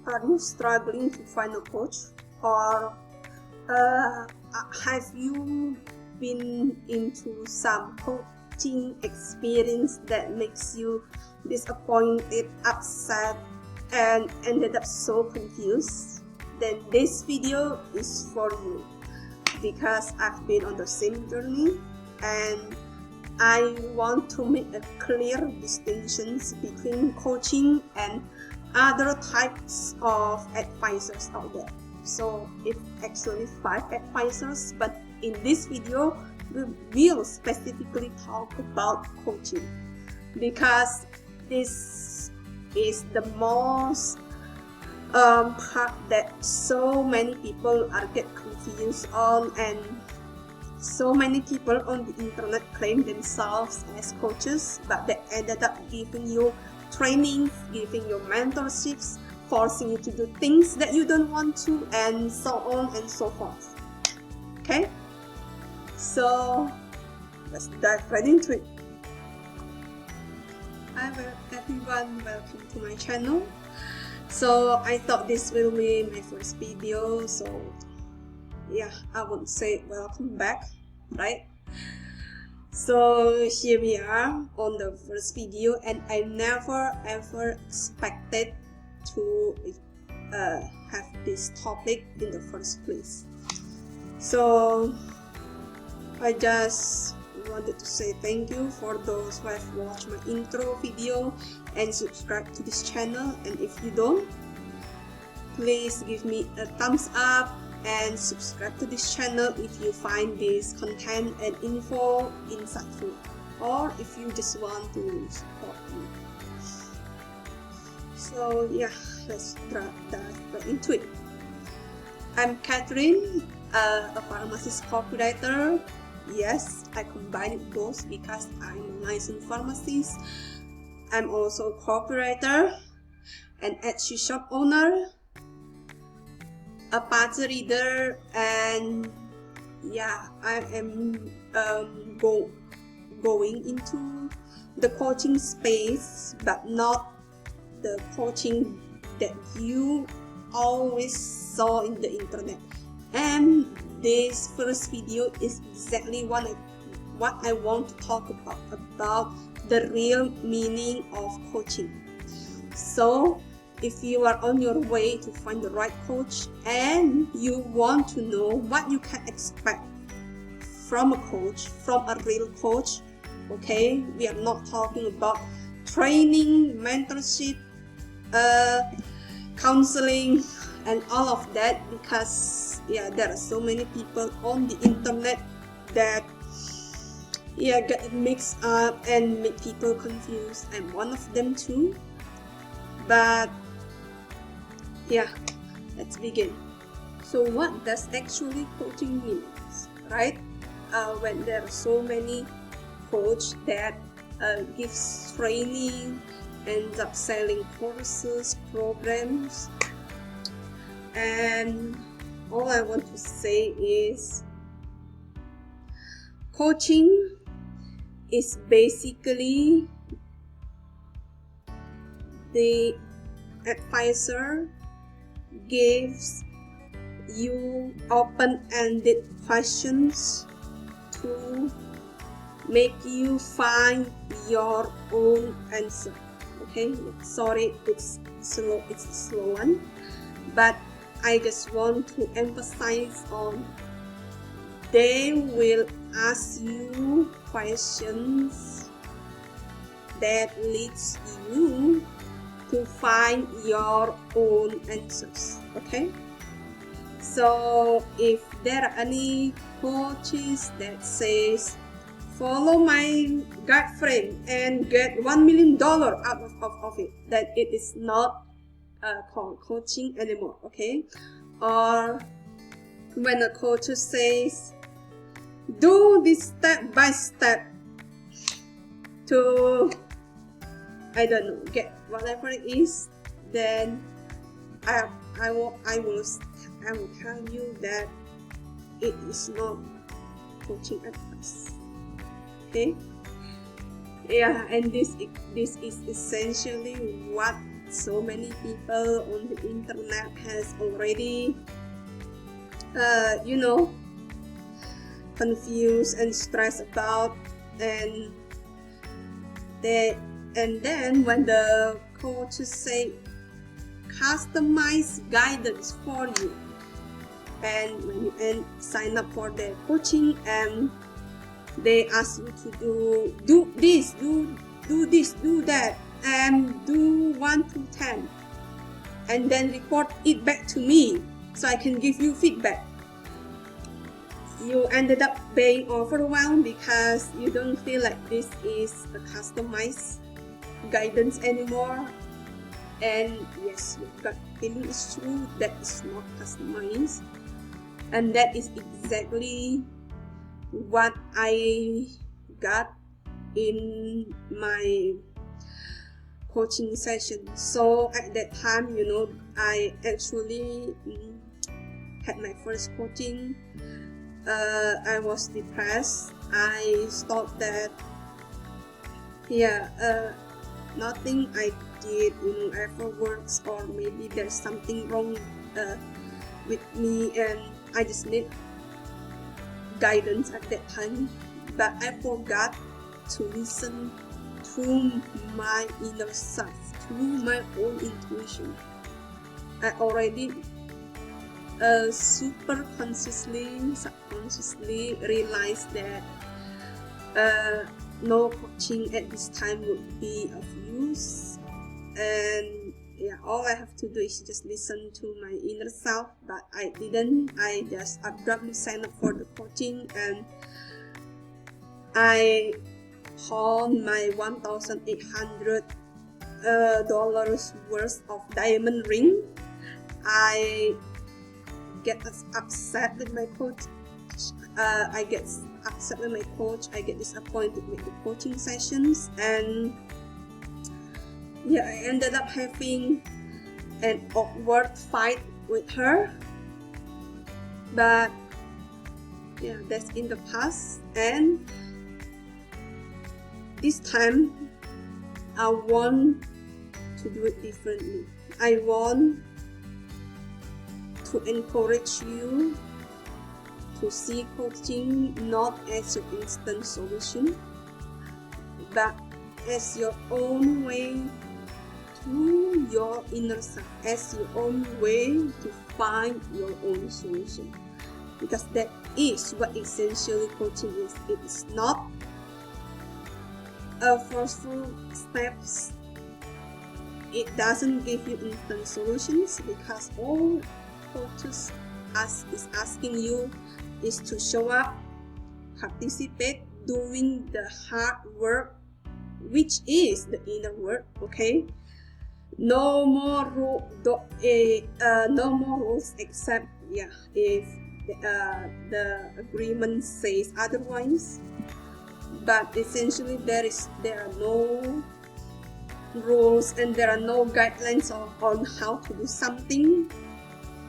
Are you struggling to find a coach, or have you been into some coaching experience that makes you disappointed, upset, and ended up so confused? Then this video is for you, because I've been on the same journey and I want to make a clear distinctions between coaching and other types of advisors out there. So it's actually 5 advisors, but in this video we will specifically talk about coaching, because this is the most part that so many people are get confused on, and so many people on the internet claim themselves as coaches, but they ended up giving you trainings, giving you mentorships, forcing you to do things that you don't want to, and so on and so forth. Okay, so let's dive right into it. Hi everyone, welcome to my channel. So I thought this will be my first video, so yeah, I would say welcome back, right? So here we are on the first video, and I never ever expected to have this topic in the first place. So I just wanted to say thank you for those who have watched my intro video and subscribe to this channel, and if you don't, please give me a thumbs up and subscribe to this channel if you find this content and info insightful, or if you just want to support me. So yeah, let's dive right into it. I'm Catherine, a pharmacist copywriter. Yes, I combine both because I'm a licensed pharmacist. I'm also a copywriter, an Etsy shop owner, a party reader, and yeah, I am going into the coaching space, but not the coaching that you always saw in the internet. And this first video is exactly what I want to talk about the real meaning of coaching. So if you are on your way to find the right coach and you want to know what you can expect from a coach, from a real coach, okay, we are not talking about training, mentorship, counseling, and all of that, because yeah, there are so many people on the internet that get mixed up and make people confused. I'm one of them too. But yeah, let's begin. So what does actually coaching mean, right? When there are so many coaches that gives training, ends up selling courses, programs, and all I want to say is coaching is basically the advisor gives you open-ended questions to make you find your own answer. Okay, sorry, it's a slow one, but I just want to emphasize on they will ask you questions that leads you to find your own answers. Okay, so if there are any coaches that says follow my gut frame and get $1 million out of it, that it is not called coaching anymore. Okay, or when a coach says do this step by step to, I don't know, get whatever it is, then I will tell you that it is not coaching advice. Okay, yeah, and this is essentially what so many people on the internet has already confused and stressed about, and then when the coaches say customized guidance for you, and when you sign up for their coaching and they ask you to do this, do that, and do 1 to 10, and then report it back to me so I can give you feedback. You ended up being overwhelmed because you don't feel like this is a customized guidance anymore. And yes, your gut feeling is true, that is not customized. And that is exactly what I got in my coaching session. So at that time, I actually had my first coaching. I was depressed. I thought that nothing I did ever works, or maybe there's something wrong with me, and I just need guidance at that time. But I forgot to listen to my inner self, to my own intuition. I already super consciously, subconsciously realized that no coaching at this time would be of use, and all I have to do is just listen to my inner self. But I didn't. I just abruptly signed up for the coaching, and I pawned my $1,800 worth of diamond ring. I get upset with my coach. I get upset with my coach. I get disappointed with the coaching sessions, and I ended up having an awkward fight with her. But that's in the past, and this time I want to do it differently. I want to encourage you to see coaching not as your instant solution, but as your own way to your inner self, as your own way to find your own solution. Because that is what essentially coaching is. It is not a forceful steps. It doesn't give you instant solutions, because all coaches is asking you is to show up, participate, doing the hard work, which is the inner work. Okay, no more rules except if the agreement says otherwise. But essentially there are no rules and there are no guidelines on how to do something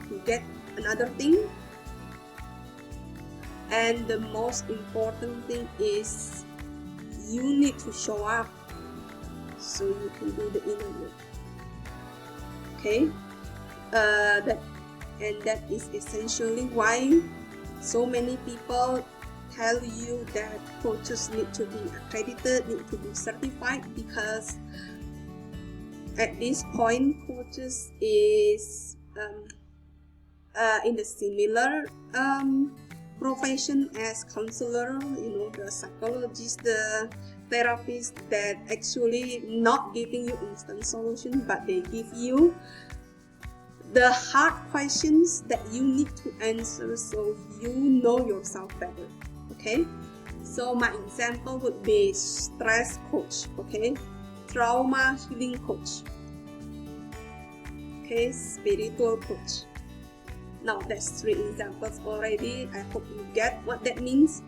to get another thing. And the most important thing is you need to show up so you can do the inner work. Okay, that is essentially why so many people tell you that coaches need to be accredited, need to be certified, because at this point coaches is in the similar profession as counselor, the psychologist, the therapist, that actually not giving you instant solution, but they give you the hard questions that you need to answer so you know yourself better. Okay, so my example would be stress coach, okay, trauma healing coach, okay, spiritual coach. Now that's 3 examples already. I hope you get what that means.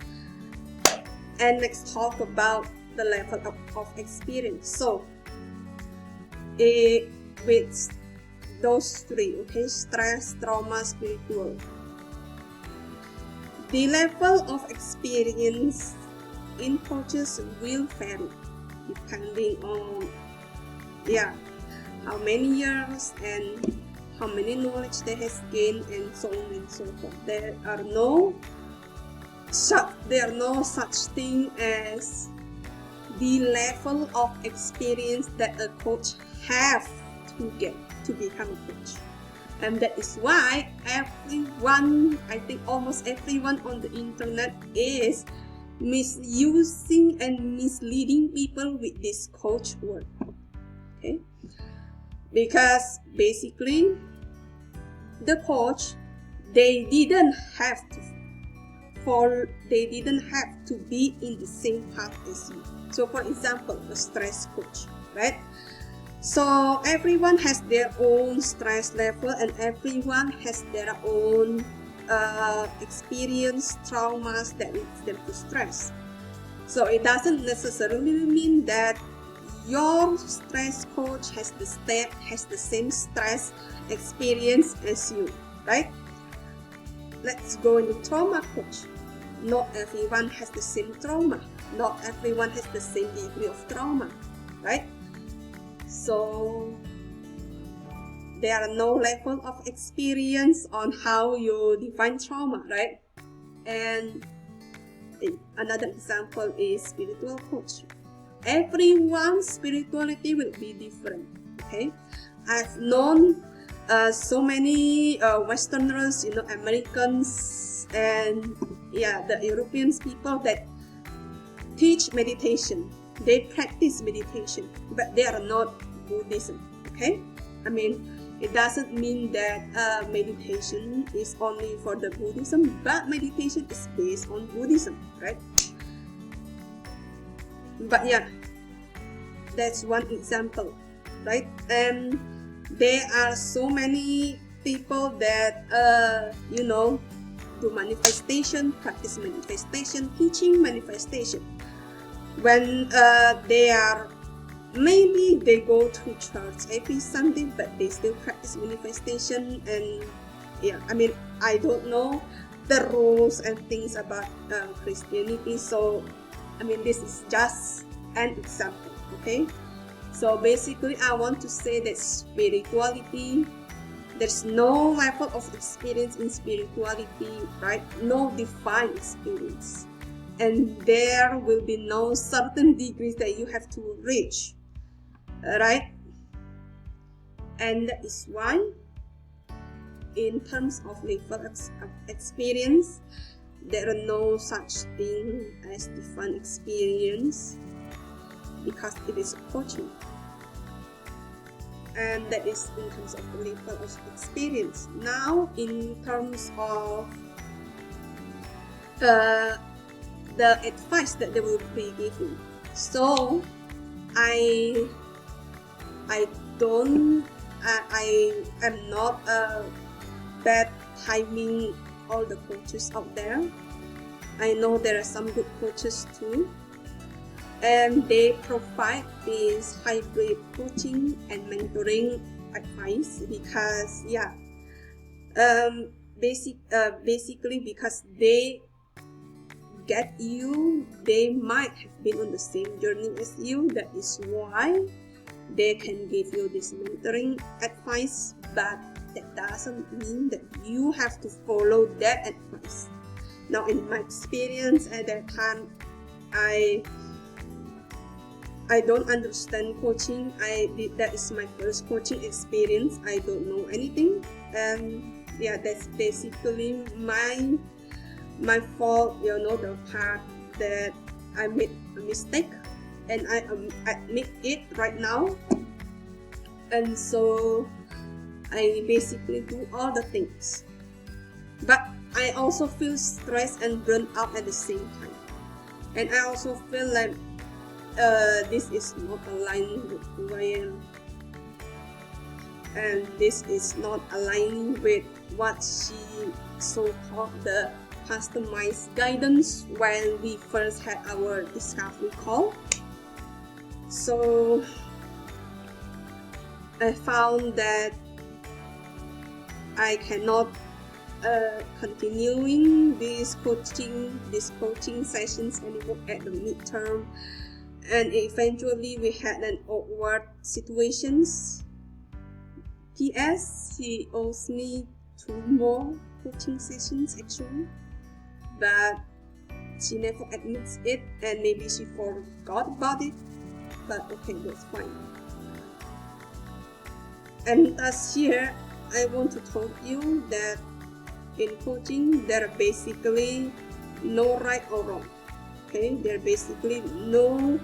And let's talk about the level of experience. So with those 3, okay, stress, trauma, spiritual, the level of experience in coaches will vary depending on how many years and how many knowledge they has gained, and so on and so forth. There are no such thing as the level of experience that a coach have to get to become a coach. And that is why everyone, I think almost everyone on the internet is misusing and misleading people with this coach word. Okay, because basically the coach, they didn't have to be in the same path as you. So for example, a stress coach, right? So everyone has their own stress level, and everyone has their own experience, traumas that leads them to stress. So it doesn't necessarily mean that your stress coach has the same stress experience as you, right? Let's go into trauma coach. Not everyone has the same trauma. Not everyone has the same degree of trauma, right? So there are no level of experience on how you define trauma, right? And another example is spiritual coach. Everyone's spirituality will be different. Okay, I've known so many Westerners, Americans, and the Europeans people that teach meditation. They practice meditation, but they are not Buddhism. Okay, I mean, it doesn't mean that meditation is only for the Buddhism, but meditation is based on Buddhism, right? But that's one example, right? And there are so many people that do manifestation, practice manifestation, teaching manifestation. When maybe they go to church every Sunday, but they still practice manifestation. And I don't know the rules and things about Christianity, so this is just an example. Okay, so basically I want to say that spirituality, there's no level of experience in spirituality, right? No defined experience, and there will be no certain degrees that you have to reach, right? And that is why, in terms of level of experience, there are no such thing as defined experience, because it is coaching. And that is in terms of the level of experience. Now, in terms of the advice that they will be giving, so I am not bad timing all the coaches out there. I know there are some good coaches too, and they provide this hybrid coaching and mentoring advice because basically because they get you, they might have been on the same journey as you. That is why they can give you this mentoring advice, but that doesn't mean that you have to follow that advice. Now, in my experience at that time, I don't understand coaching. That is my first coaching experience. I don't know anything, and that's basically my fault. The part that I made a mistake, and I admit it right now. And so I basically do all the things, but I also feel stressed and burnt out at the same time, and I also feel like this is not aligned with who I am, and this is not aligning with what she so-called the customized guidance when we first had our discovery call. So I found that I cannot continuing these coaching sessions anymore at the midterm, and eventually we had an awkward situations PS, he owes me 2 more coaching sessions actually, but she never admits it, and maybe she forgot about it, but okay, that's fine. And as here, I want to tell you that in coaching, there are basically no right or wrong. Okay, there are basically no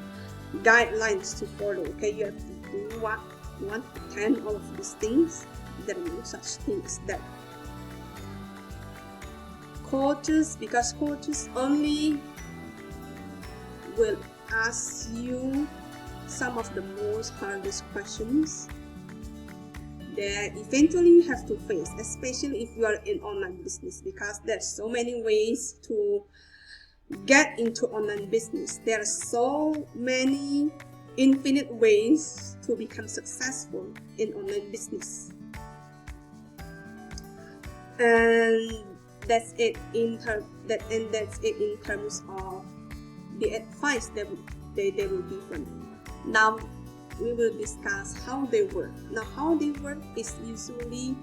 guidelines to follow. Okay, you have to do what you want to attend all of these things. There are no such thing as that. Because coaches only will ask you some of the most hardest questions that eventually you have to face, especially if you are in online business, because there's so many ways to get into online business. There are so many infinite ways to become successful in online business, and that's it in terms of the advice that they will give from. Now we will discuss how they work. Now how they work is usually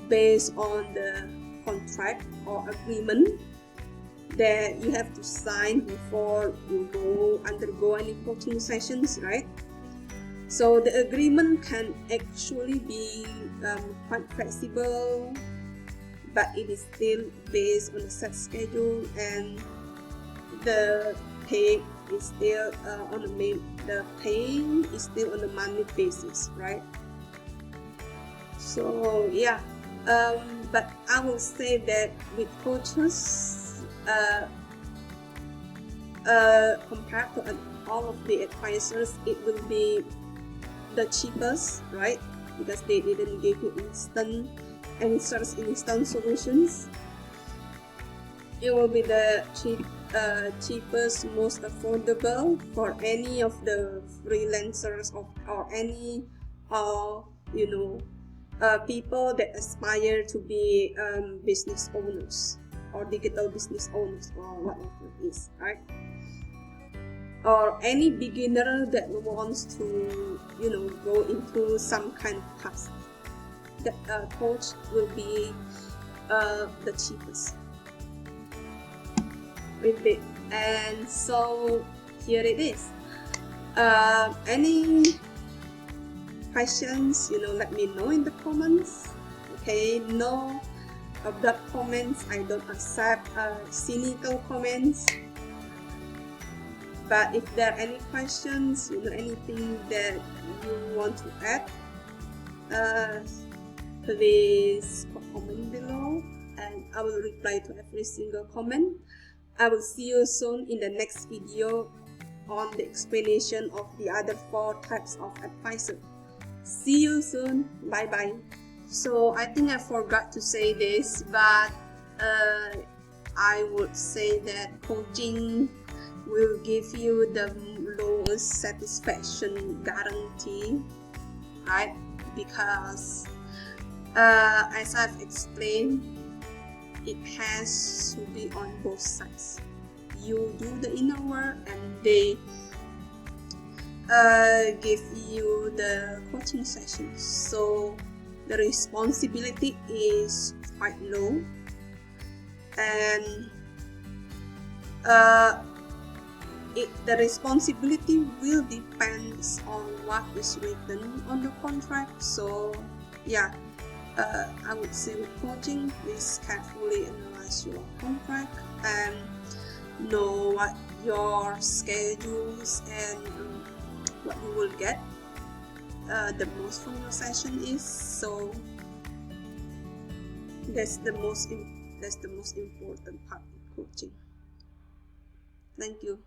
based on the contract or agreement that you have to sign before you undergo any coaching sessions, right? So the agreement can actually be quite flexible, but it is still based on a set schedule, and the pay is still on a monthly basis, right? So yeah, but I will say that with coaches, compared to all of the advisors, it will be the cheapest, right? Because they didn't give you instant answers, instant solutions. It will be the cheapest, most affordable for any of the freelancers or any people that aspire to be business owners or digital business owners or whatever it is, right? Or any beginner that wants to go into some kind of task. The coach will be the cheapest with it. And so here it is. Any questions, let me know in the comments. Okay, no bad comments. I don't accept cynical comments. But if there are any questions, anything that you want to add, please comment below, and I will reply to every single comment. I will see you soon in the next video on the explanation of the other 4 types of advisor. See you soon. Bye bye. So I think I forgot to say this, but I would say that coaching will give you the lowest satisfaction guarantee, right? Because as I've explained, it has to be on both sides. You do the inner work and they give you the coaching sessions, so the responsibility is quite low, and the responsibility will depend on what is written on the contract. So yeah, I would say with coaching, please carefully analyze your contract and know what your schedules and what you will get the most from your session is. So that's the most important part of coaching. Thank you.